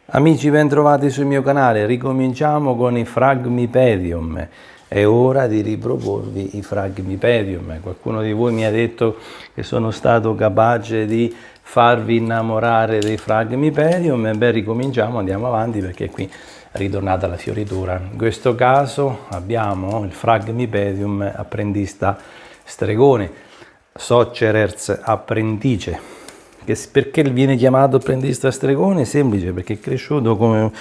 Amici, bentrovati sul mio canale. Ricominciamo con i Fragmipedium. È ora di riproporvi i Fragmipedium. Qualcuno di voi mi ha detto che sono stato capace di farvi innamorare dei Fragmipedium. E beh, ricominciamo, andiamo avanti perché qui è ritornata la fioritura. In questo caso abbiamo il Fragmipedium apprendista stregone, Socerers apprendice. Perché viene chiamato apprendista stregone? Semplice, perché è cresciuto come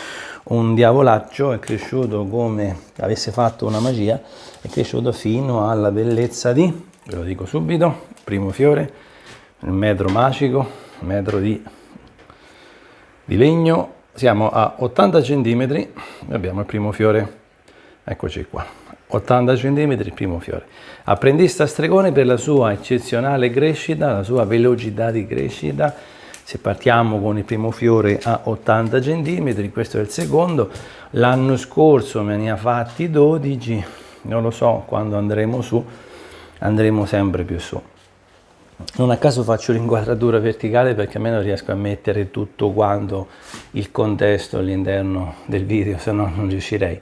un diavolaccio, è cresciuto come avesse fatto una magia, è cresciuto fino alla bellezza di, ve lo dico subito, primo fiore, il metro magico, metro di legno, siamo a 80 cm e abbiamo il primo fiore, eccoci qua. 80 cm, primo fiore. Apprendista stregone per la sua eccezionale crescita, la sua velocità di crescita. Se partiamo con il primo fiore a 80 cm, questo è il secondo. L'anno scorso me ne ha fatti 12, non lo so, quando andremo su, andremo sempre più su. Non a caso faccio l'inquadratura verticale perché almeno riesco a mettere tutto quanto il contesto all'interno del video, se no non riuscirei.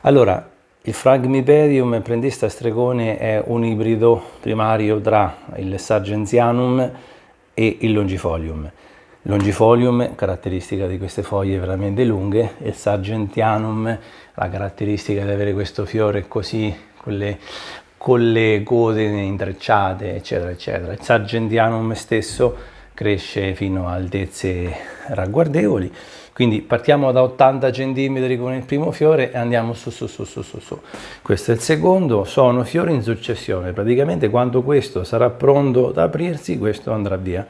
Allora, il Fragmipedium apprendista stregone è un ibrido primario tra il Sargentianum e il Longifolium. Il Longifolium, caratteristica di queste foglie veramente lunghe, e il Sargentianum, la caratteristica di avere questo fiore così, con le code intrecciate, eccetera, eccetera. Il Sargentianum stesso cresce fino a altezze ragguardevoli. Quindi partiamo da 80 cm con il primo fiore e andiamo su. Questo è il secondo, sono fiori in successione, praticamente quando questo sarà pronto ad aprirsi, questo andrà via.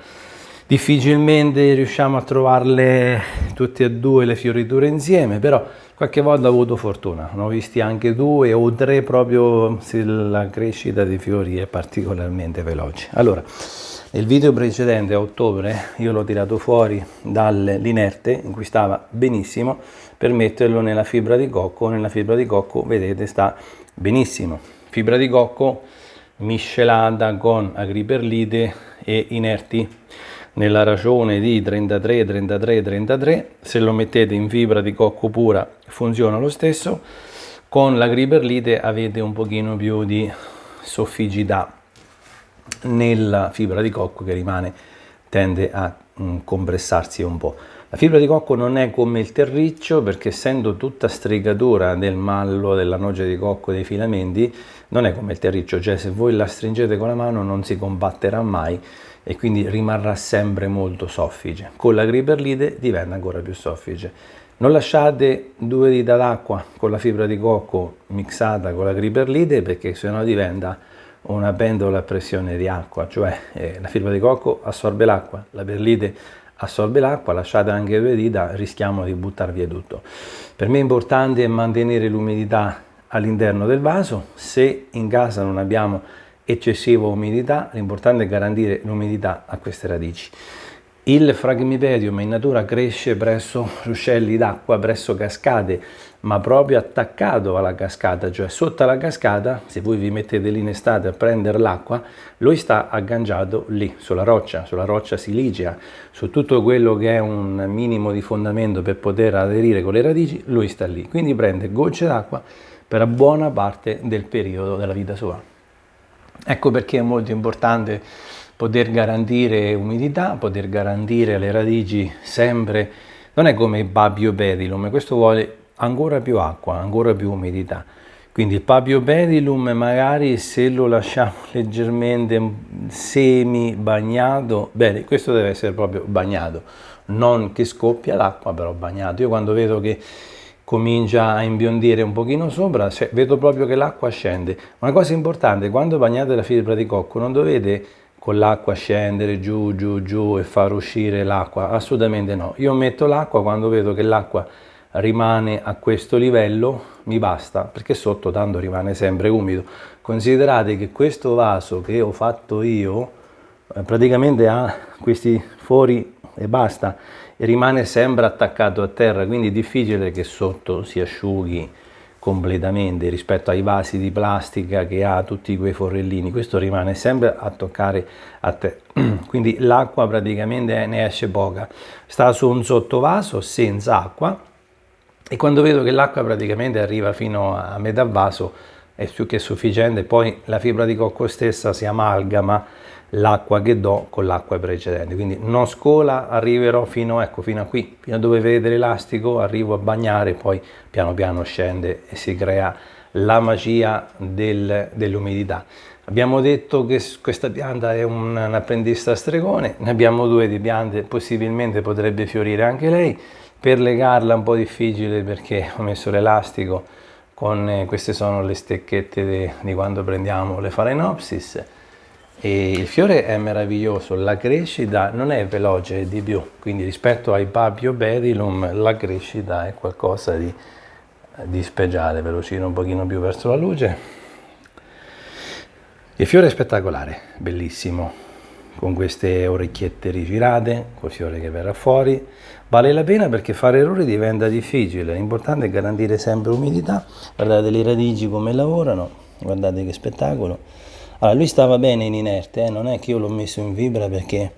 Difficilmente riusciamo a trovarle tutte e due le fioriture insieme, però qualche volta ho avuto fortuna, ne ho visti anche 2 o 3 proprio se la crescita dei fiori è particolarmente veloce. Allora, nel video precedente, a ottobre, io l'ho tirato fuori dall'inerte, in cui stava benissimo, per metterlo nella fibra di cocco. Nella fibra di cocco, vedete, sta benissimo. Fibra di cocco miscelata con agriperlite e inerti nella ragione di 33. Se lo mettete in fibra di cocco pura funziona lo stesso. Con l'agriperlite avete un pochino più di sofficità nella fibra di cocco, che tende a compressarsi un po'. La fibra di cocco non è come il terriccio, perché essendo tutta stregatura del mallo, della noce di cocco, dei filamenti, non è come il terriccio, cioè se voi la stringete con la mano non si compatterà mai e quindi rimarrà sempre molto soffice. Con l'agriperlite diventa ancora più soffice. Non lasciate 2 dita d'acqua con la fibra di cocco mixata con l'agriperlite, perché sennò diventa una pentola a pressione di acqua, cioè la fibra di cocco assorbe l'acqua, la perlite assorbe l'acqua, lasciate anche 2 dita, rischiamo di buttar via tutto. Per me è importante mantenere l'umidità all'interno del vaso. Se in casa non abbiamo eccessiva umidità, l'importante è garantire l'umidità a queste radici. Il Fragmipedium in natura cresce presso ruscelli d'acqua, presso cascate, ma proprio attaccato alla cascata, cioè sotto la cascata. Se voi vi mettete lì in estate a prendere l'acqua, lui sta agganciato lì, sulla roccia silicea, su tutto quello che è un minimo di fondamento per poter aderire con le radici, lui sta lì. Quindi prende gocce d'acqua per buona parte del periodo della vita sua. Ecco perché è molto importante poter garantire umidità, poter garantire alle radici sempre. Non è come il Papiopedilum, questo vuole ancora più acqua, ancora più umidità. Quindi il Papiopedilum magari se lo lasciamo leggermente semi bagnato, bene, questo deve essere proprio bagnato, non che scoppia l'acqua, però bagnato. Io quando vedo che comincia a imbiondire un pochino sopra, cioè, vedo proprio che l'acqua scende. Una cosa importante, quando bagnate la fibra di cocco non dovete con l'acqua scendere giù e far uscire l'acqua, assolutamente no. Io metto l'acqua quando vedo che l'acqua rimane a questo livello, mi basta, perché sotto tanto rimane sempre umido. Considerate che questo vaso che ho fatto io praticamente ha questi fori e basta, e rimane sempre attaccato a terra, quindi è difficile che sotto si asciughi completamente rispetto ai vasi di plastica che ha tutti quei forellini. Questo rimane sempre a toccare a te, quindi l'acqua praticamente ne esce poca. Sta su un sottovaso senza acqua e quando vedo che l'acqua praticamente arriva fino a metà vaso è più che sufficiente. Poi la fibra di cocco stessa si amalgama l'acqua che do con l'acqua precedente, quindi non scola, arriverò fino a qui, fino a dove vedete l'elastico, arrivo a bagnare, poi piano piano scende e si crea la magia dell'umidità. Abbiamo detto che questa pianta è un apprendista stregone, ne abbiamo due di piante, possibilmente potrebbe fiorire anche lei. Per legarla è un po' difficile perché ho messo l'elastico queste sono le stecchette di quando prendiamo le Phalaenopsis. E il fiore è meraviglioso, la crescita non è veloce di più, quindi rispetto ai Papiobedilum la crescita è qualcosa di speciale. Velocino un pochino più verso la luce. Il fiore è spettacolare, bellissimo, con queste orecchiette rigirate, col fiore che verrà fuori. Vale la pena perché fare errori diventa difficile, l'importante è garantire sempre umidità. Guardate le radici come lavorano, guardate che spettacolo. Allora, lui stava bene in inerte, non è che io l'ho messo in fibra perché,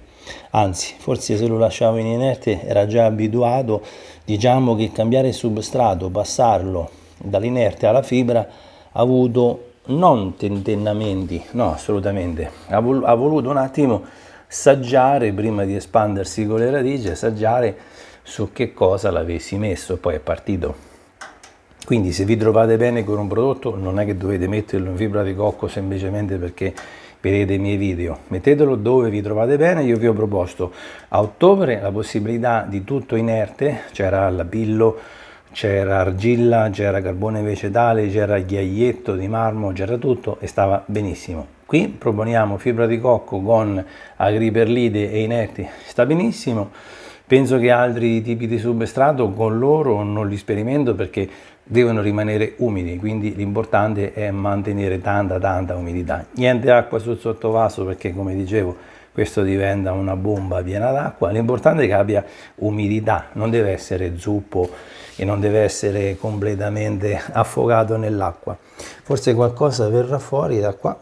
anzi, forse se lo lasciavo in inerte era già abituato, diciamo che cambiare il substrato, passarlo dall'inerte alla fibra, ha avuto non tentennamenti, no, assolutamente, ha voluto un attimo saggiare prima di espandersi con le radici, saggiare su che cosa l'avessi messo, poi è partito. Quindi se vi trovate bene con un prodotto non è che dovete metterlo in fibra di cocco semplicemente perché vedete i miei video, mettetelo dove vi trovate bene. Io vi ho proposto a ottobre la possibilità di tutto inerte, c'era lapillo, c'era argilla, c'era carbone vegetale, c'era ghiaietto di marmo, c'era tutto e stava benissimo. Qui proponiamo fibra di cocco con agriperlite e inerti, sta benissimo. Penso che altri tipi di substrato con loro non li sperimento perché devono rimanere umidi, quindi l'importante è mantenere tanta umidità. Niente acqua sul sottovaso perché, come dicevo, questo diventa una bomba piena d'acqua. L'importante è che abbia umidità, non deve essere zuppo e non deve essere completamente affogato nell'acqua. Forse qualcosa verrà fuori da qua,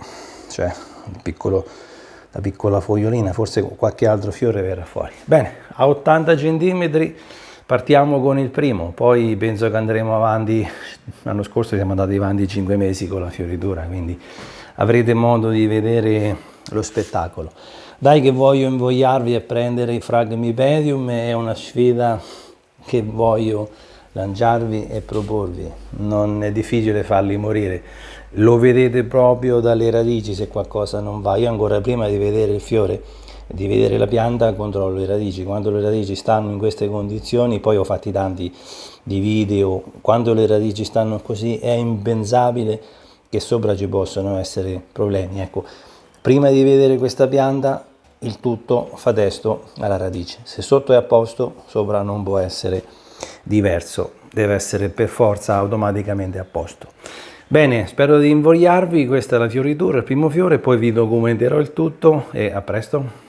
cioè la piccola fogliolina, forse qualche altro fiore verrà fuori. Bene, a 80 cm partiamo con il primo, poi penso che andremo avanti. L'anno scorso siamo andati avanti 5 mesi con la fioritura, quindi avrete modo di vedere lo spettacolo. Dai che voglio invogliarvi a prendere i Phragmipedium, è una sfida che voglio lanciarvi e proporvi. Non è difficile farli morire, lo vedete proprio dalle radici se qualcosa non va. Io ancora prima di vedere il fiore, di vedere la pianta, controllo le radici. Quando le radici stanno in queste condizioni, poi ho fatti tanti di video, quando le radici stanno così è impensabile che sopra ci possano essere problemi. Ecco, prima di vedere questa pianta il tutto fa testo alla radice. Se sotto è a posto, sopra non può essere diverso, deve essere per forza automaticamente a posto. Bene, spero di invogliarvi. Questa è la fioritura, il primo fiore, poi vi documenterò il tutto e a presto.